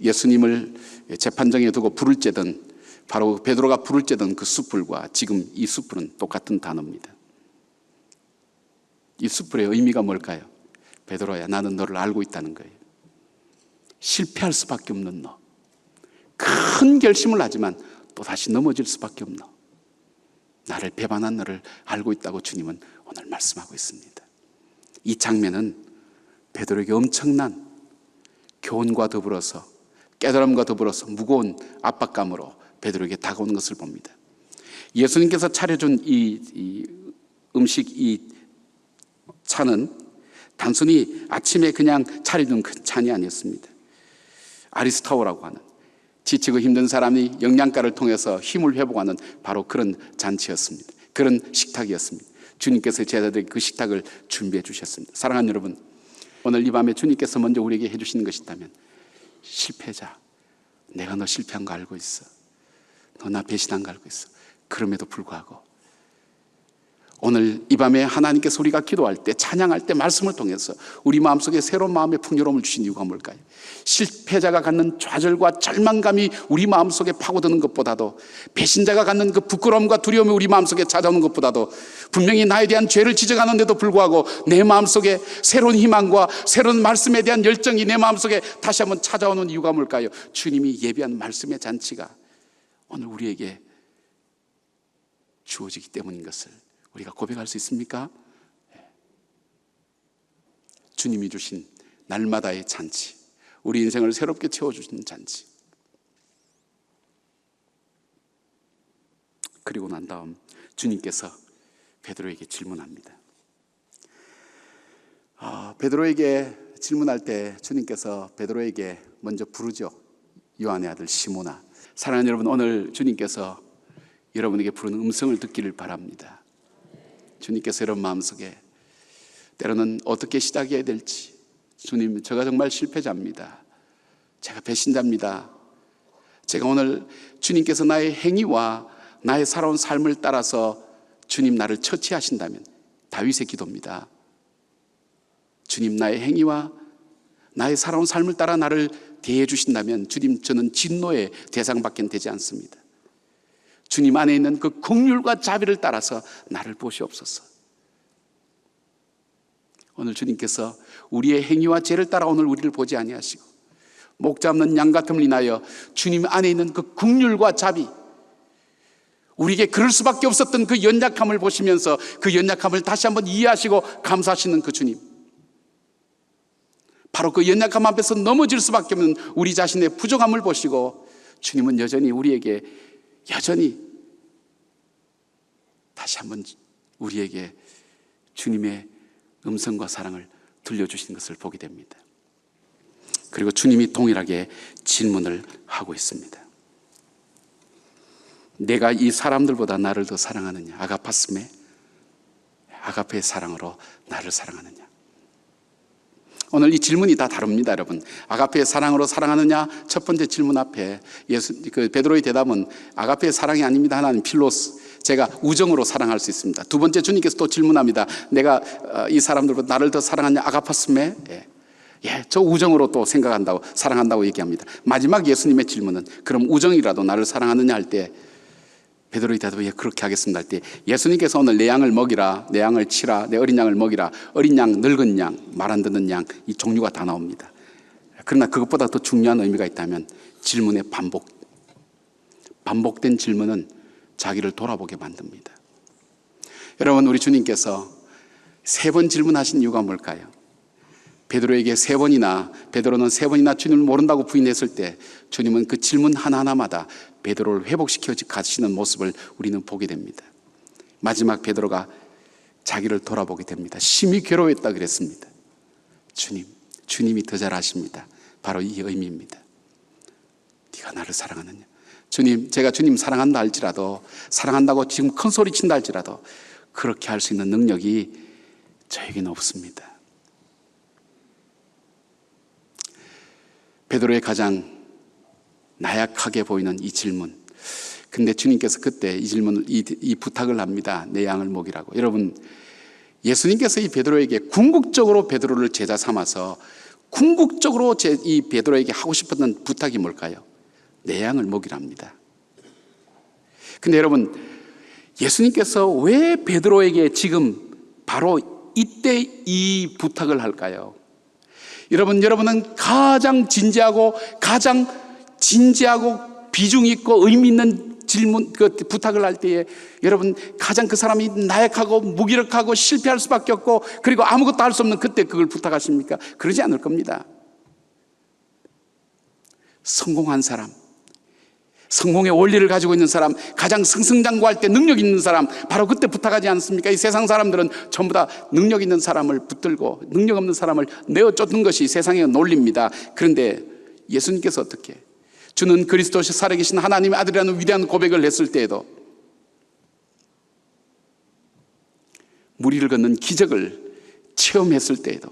예수님을 재판정에 두고 불을 쬐던, 바로 베드로가 불을 쬐던 그 숯불과 지금 이 숯불은 똑같은 단어입니다. 이 숯불의 의미가 뭘까요? 베드로야, 나는 너를 알고 있다는 거예요. 실패할 수밖에 없는 너, 큰 결심을 하지만 또다시 넘어질 수밖에 없는 너, 나를 배반한 너를 알고 있다고 주님은 오늘 말씀하고 있습니다. 이 장면은 베드로에게 엄청난 교훈과 더불어서 깨달음과 더불어서 무거운 압박감으로 베드로에게 다가오는 것을 봅니다. 예수님께서 차려준 이 음식, 이 차는 단순히 아침에 그냥 차려준 그 찬이 아니었습니다. 아리스토라고 하는 지치고 힘든 사람이 영양가를 통해서 힘을 회복하는 바로 그런 잔치였습니다. 그런 식탁이었습니다. 주님께서 제자들에게 그 식탁을 준비해 주셨습니다. 사랑하는 여러분, 오늘 이 밤에 주님께서 먼저 우리에게 해주시는 것이 있다면, 실패자, 내가 너 실패한 거 알고 있어. 너 나 배신한 거 알고 있어. 그럼에도 불구하고 오늘 이 밤에 하나님께서 우리가 기도할 때, 찬양할 때 말씀을 통해서 우리 마음속에 새로운 마음의 풍요로움을 주신 이유가 뭘까요? 실패자가 갖는 좌절과 절망감이 우리 마음속에 파고드는 것보다도, 배신자가 갖는 그 부끄러움과 두려움이 우리 마음속에 찾아오는 것보다도, 분명히 나에 대한 죄를 지적하는데도 불구하고 내 마음속에 새로운 희망과 새로운 말씀에 대한 열정이 내 마음속에 다시 한번 찾아오는 이유가 뭘까요? 주님이 예비한 말씀의 잔치가 오늘 우리에게 주어지기 때문인 것을 우리가 고백할 수 있습니까? 주님이 주신 날마다의 잔치, 우리 인생을 새롭게 채워주시는 잔치. 그리고 난 다음 주님께서 베드로에게 질문합니다. 베드로에게 질문할 때 주님께서 베드로에게 먼저 부르죠. 요한의 아들 시몬아. 사랑하는 여러분, 오늘 주님께서 여러분에게 부르는 음성을 듣기를 바랍니다. 주님께서 여러분 마음속에 때로는 어떻게 시작해야 될지, 주님, 제가 정말 실패자입니다. 제가 배신자입니다. 제가 오늘 주님께서 나의 행위와 나의 살아온 삶을 따라서 주님 나를 처치하신다면, 다윗의 기도입니다. 주님, 나의 행위와 나의 살아온 삶을 따라 나를 대해 주신다면 주님, 저는 진노의 대상밖에 되지 않습니다. 주님 안에 있는 그 긍휼과 자비를 따라서 나를 보시옵소서. 오늘 주님께서 우리의 행위와 죄를 따라 오늘 우리를 보지 아니하시고 목 잡는 양 같음을 인하여 주님 안에 있는 그 긍휼과 자비, 우리에게 그럴 수밖에 없었던 그 연약함을 보시면서 그 연약함을 다시 한번 이해하시고 감사하시는 그 주님, 바로 그 연약함 앞에서 넘어질 수밖에 없는 우리 자신의 부족함을 보시고 주님은 여전히 우리에게 여전히 다시 한번 우리에게 주님의 음성과 사랑을 들려주시는 것을 보게 됩니다. 그리고 주님이 동일하게 질문을 하고 있습니다. 내가 이 사람들보다 나를 더 사랑하느냐? 아가파스메, 아가페의 사랑으로 나를 사랑하느냐? 오늘 이 질문이 다 다릅니다, 여러분. 아가페의 사랑으로 사랑하느냐? 첫 번째 질문 앞에 베드로의 대답은 아가페의 사랑이 아닙니다. 하나님 필로스, 제가 우정으로 사랑할 수 있습니다. 두 번째 주님께서 또 질문합니다. 내가 이 사람들보다 나를 더 사랑하냐? 아가파스메? 저 우정으로 또 생각한다고, 사랑한다고 얘기합니다. 마지막 예수님의 질문은 그럼 우정이라도 나를 사랑하느냐 할 때 베드로의 대답이 그렇게 하겠습니다 할 때 예수님께서 오늘 내 양을 먹이라, 내 양을 치라, 내 어린 양을 먹이라, 어린 양, 늙은 양, 말 안 듣는 양, 이 종류가 다 나옵니다. 그러나 그것보다 더 중요한 의미가 있다면 질문의 반복된 질문은 자기를 돌아보게 만듭니다. 여러분, 우리 주님께서 3번 질문하신 이유가 뭘까요? 베드로에게 3번이나, 베드로는 3번이나 주님을 모른다고 부인했을 때 주님은 그 질문 하나하나마다 베드로를 회복시켜 가시는 모습을 우리는 보게 됩니다. 마지막 베드로가 자기를 돌아보게 됩니다. 심히 괴로웠다 그랬습니다. 주님이 더 잘 아십니다. 바로 이 의미입니다. 네가 나를 사랑하느냐? 주님, 제가 주님 사랑한다 할지라도, 사랑한다고 지금 큰 소리 친다 할지라도 그렇게 할 수 있는 능력이 저에게는 없습니다. 베드로의 가장 나약하게 보이는 이 질문. 근데 주님께서 그때 이 질문을, 이 부탁을 합니다. 내 양을 먹이라고. 여러분, 예수님께서 이 베드로에게 궁극적으로 베드로를 제자 삼아서 궁극적으로 이 베드로에게 하고 싶었던 부탁이 뭘까요? 내 양을 먹이랍니다. 근데 여러분, 예수님께서 왜 베드로에게 지금 바로 이때 이 부탁을 할까요? 여러분은 가장 진지하고 비중 있고 의미 있는 질문, 부탁을 할 때에 여러분 가장 그 사람이 나약하고 무기력하고 실패할 수밖에 없고 그리고 아무것도 할 수 없는 그때 그걸 부탁하십니까? 그러지 않을 겁니다. 성공한 사람, 성공의 원리를 가지고 있는 사람, 가장 승승장구할 때 능력 있는 사람, 바로 그때 부탁하지 않습니까? 이 세상 사람들은 전부 다 능력 있는 사람을 붙들고 능력 없는 사람을 내어 쫓는 것이 세상의 논리입니다. 그런데 예수님께서 어떻게 주는 그리스도시 살아계신 하나님의 아들이라는 위대한 고백을 했을 때에도, 무리를 걷는 기적을 체험했을 때에도,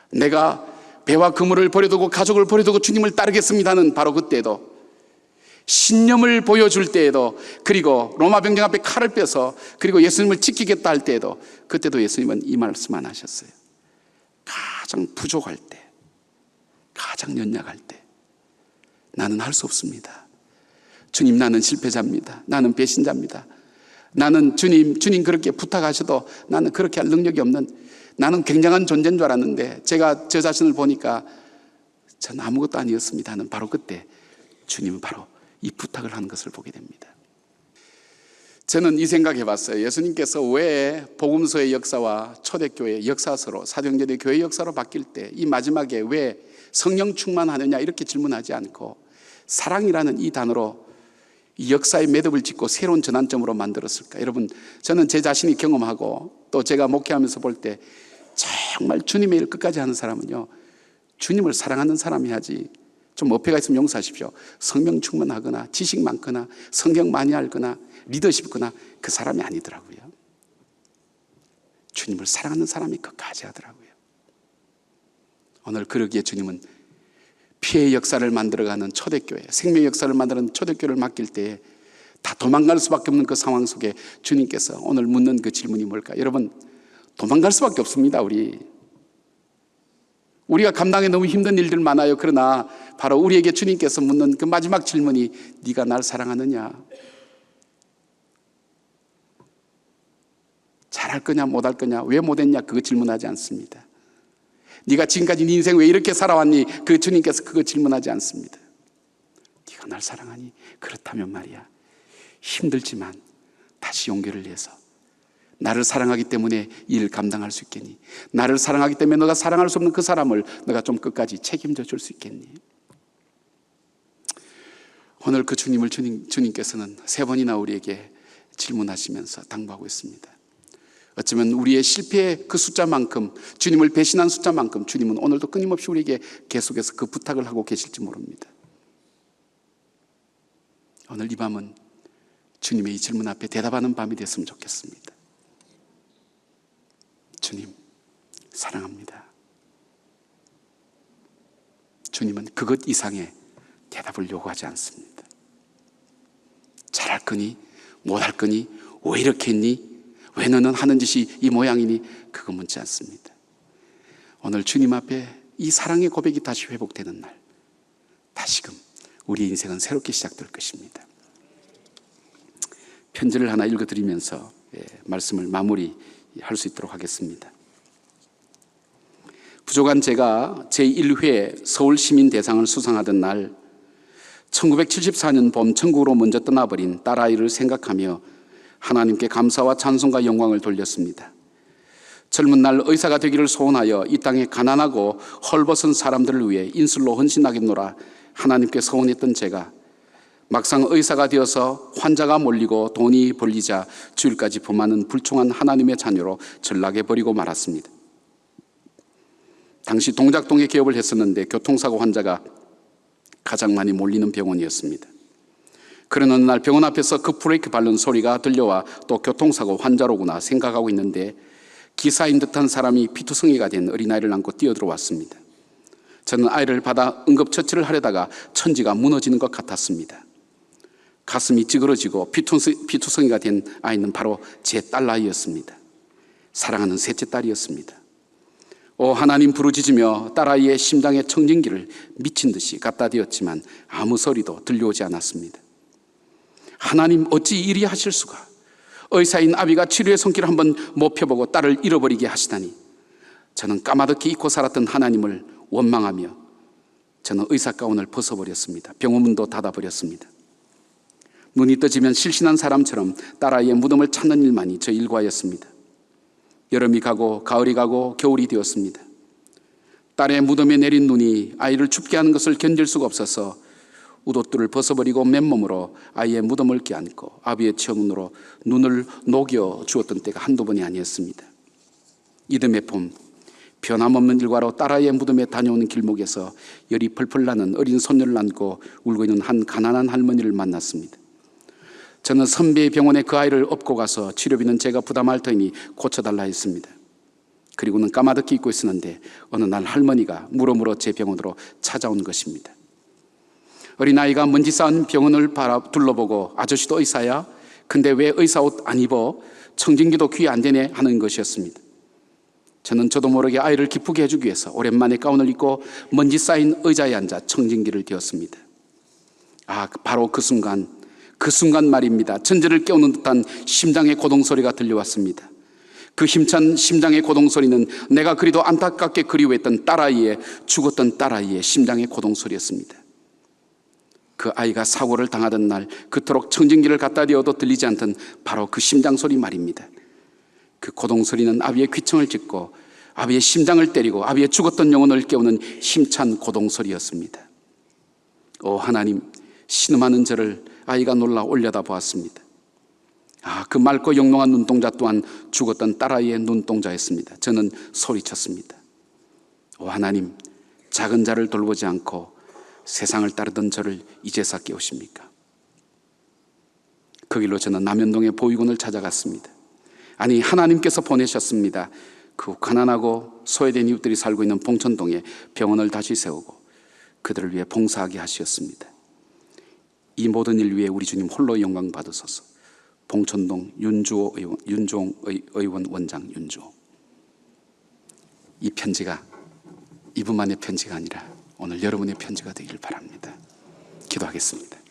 내가 배와 그물을 버려두고 가족을 버려두고 주님을 따르겠습니다는 바로 그때에도, 신념을 보여줄 때에도, 그리고 로마 병정 앞에 칼을 빼서 그리고 예수님을 지키겠다 할 때에도, 그때도 예수님은 이 말씀 안 하셨어요. 가장 부족할 때, 가장 연약할 때, 나는 할 수 없습니다. 주님, 나는 실패자입니다. 나는 배신자입니다. 나는 주님 그렇게 부탁하셔도 나는 그렇게 할 능력이 없는, 나는 굉장한 존재인 줄 알았는데 제가 저 자신을 보니까 전 아무것도 아니었습니다는 바로 그때 주님은 바로 이 부탁을 하는 것을 보게 됩니다. 저는 이 생각해 봤어요. 예수님께서 왜 복음서의 역사와 초대교회의 역사서로, 사도행전의 교회 역사로 바뀔 때 이 마지막에 왜 성령 충만하느냐 이렇게 질문하지 않고 사랑이라는 이 단어로 이 역사의 매듭을 짓고 새로운 전환점으로 만들었을까? 여러분, 저는 제 자신이 경험하고 또 제가 목회하면서 볼 때 정말 주님의 일 끝까지 하는 사람은요, 주님을 사랑하는 사람이 하지, 좀 어폐가 있으면 용서하십시오, 성령 충만하거나 지식 많거나 성경 많이 알거나 리더십 있거나 그 사람이 아니더라고요. 주님을 사랑하는 사람이 끝까지 하더라고요. 오늘 그러기에 주님은 피해의 역사를 만들어가는 초대교회, 생명의 역사를 만드는 초대교회를 맡길 때에 다 도망갈 수밖에 없는 그 상황 속에 주님께서 오늘 묻는 그 질문이 뭘까? 여러분, 도망갈 수밖에 없습니다. 우리가 감당해 너무 힘든 일들 많아요. 그러나 바로 우리에게 주님께서 묻는 그 마지막 질문이 네가 날 사랑하느냐? 잘할 거냐 못할 거냐, 왜 못했냐, 그거 질문하지 않습니다. 네가 지금까지 네 인생 왜 이렇게 살아왔니? 그 주님께서 그거 질문하지 않습니다. 네가 날 사랑하니? 그렇다면 말이야, 힘들지만 다시 용기를 내서 나를 사랑하기 때문에 이 일을 감당할 수 있겠니? 나를 사랑하기 때문에 너가 사랑할 수 없는 그 사람을 너가 좀 끝까지 책임져 줄 수 있겠니? 오늘 그 주님께서는 3번이나 우리에게 질문하시면서 당부하고 있습니다. 어쩌면 우리의 실패의 그 숫자만큼, 주님을 배신한 숫자만큼 주님은 오늘도 끊임없이 우리에게 계속해서 그 부탁을 하고 계실지 모릅니다. 오늘 이 밤은 주님의 이 질문 앞에 대답하는 밤이 됐으면 좋겠습니다. 주님, 사랑합니다. 주님은 그것 이상의 대답을 요구하지 않습니다. 잘할 거니? 못할 거니? 왜 이렇게 했니? 왜 너는 하는 짓이 이 모양이니? 그거 묻지 않습니다. 오늘 주님 앞에 이 사랑의 고백이 다시 회복되는 날, 다시금 우리 인생은 새롭게 시작될 것입니다. 편지를 하나 읽어드리면서 말씀을 마무리할 수 있도록 하겠습니다. 부족한 제가 제1회 서울시민대상을 수상하던 날, 1974년 봄 천국으로 먼저 떠나버린 딸아이를 생각하며 하나님께 감사와 찬송과 영광을 돌렸습니다. 젊은 날 의사가 되기를 소원하여 이 땅에 가난하고 헐벗은 사람들을 위해 인술로 헌신하겠노라 하나님께 소원했던 제가 막상 의사가 되어서 환자가 몰리고 돈이 벌리자 주일까지 범하는 불충한 하나님의 자녀로 전락해 버리고 말았습니다. 당시 동작동에 개업을 했었는데 교통사고 환자가 가장 많이 몰리는 병원이었습니다. 그런 어느 날 병원 앞에서 급브레이크 밟는 소리가 들려와 또 교통사고 환자로구나 생각하고 있는데 기사인 듯한 사람이 피투성이가 된 어린아이를 안고 뛰어들어왔습니다. 저는 아이를 받아 응급처치를 하려다가 천지가 무너지는 것 같았습니다. 가슴이 찌그러지고 피투성이가 된 아이는 바로 제 딸아이였습니다. 사랑하는 셋째 딸이었습니다. 오 하나님 부르짖으며 딸아이의 심장의 청진기를 미친 듯이 갖다 대었지만 아무 소리도 들려오지 않았습니다. 하나님 어찌 이리 하실 수가? 의사인 아비가 치료의 손길을 한번 못 펴보고 딸을 잃어버리게 하시다니. 저는 까마득히 잊고 살았던 하나님을 원망하며 저는 의사 가운을 벗어버렸습니다. 병원문도 닫아버렸습니다. 눈이 떠지면 실신한 사람처럼 딸아이의 무덤을 찾는 일만이 저 일과였습니다. 여름이 가고 가을이 가고 겨울이 되었습니다. 딸의 무덤에 내린 눈이 아이를 춥게 하는 것을 견딜 수가 없어서 웃옷들을 벗어버리고 맨몸으로 아이의 무덤을 껴안고 아비의 체온으로 눈을 녹여 주었던 때가 한두 번이 아니었습니다. 이듬해 봄 변함없는 일과로 딸아이의 무덤에 다녀오는 길목에서 열이 펄펄 나는 어린 손녀를 안고 울고 있는 한 가난한 할머니를 만났습니다. 저는 선배의 병원에 그 아이를 업고 가서 치료비는 제가 부담할 터이니 고쳐달라 했습니다. 그리고는 까마득히 잊고 있었는데 어느 날 할머니가 물어물어 제 병원으로 찾아온 것입니다. 어린아이가 먼지 쌓은 병원을 둘러보고 아저씨도 의사야? 근데 왜 의사 옷 안 입어? 청진기도 귀에 안 되네 하는 것이었습니다. 저는 저도 모르게 아이를 기쁘게 해주기 위해서 오랜만에 가운을 입고 먼지 쌓인 의자에 앉아 청진기를 대었습니다. 바로 그 순간 말입니다. 천재를 깨우는 듯한 심장의 고동소리가 들려왔습니다. 그 힘찬 심장의 고동소리는 내가 그리도 안타깝게 그리워했던 죽었던 딸아이의 심장의 고동소리였습니다. 그 아이가 사고를 당하던 날 그토록 청진기를 갖다 대어도 들리지 않던 바로 그 심장소리 말입니다. 그 고동소리는 아비의 귀청을 찢고 아비의 심장을 때리고 아비의 죽었던 영혼을 깨우는 힘찬 고동소리였습니다. 오 하나님, 신음하는 저를 아이가 놀라 올려다보았습니다. 그 맑고 영롱한 눈동자 또한 죽었던 딸아이의 눈동자였습니다. 저는 소리쳤습니다. 오 하나님, 작은 자를 돌보지 않고 세상을 따르던 저를 이제서 깨우십니까? 그 길로 저는 남현동의 보육원을 찾아갔습니다. 아니 하나님께서 보내셨습니다. 그 가난하고 소외된 이웃들이 살고 있는 봉천동에 병원을 다시 세우고 그들을 위해 봉사하게 하셨습니다. 이 모든 일 위해 우리 주님 홀로 영광 받으소서. 봉천동 윤종 의원 원장 윤주호. 이 편지가 이분만의 편지가 아니라 오늘 여러분의 편지가 되길 바랍니다. 기도하겠습니다.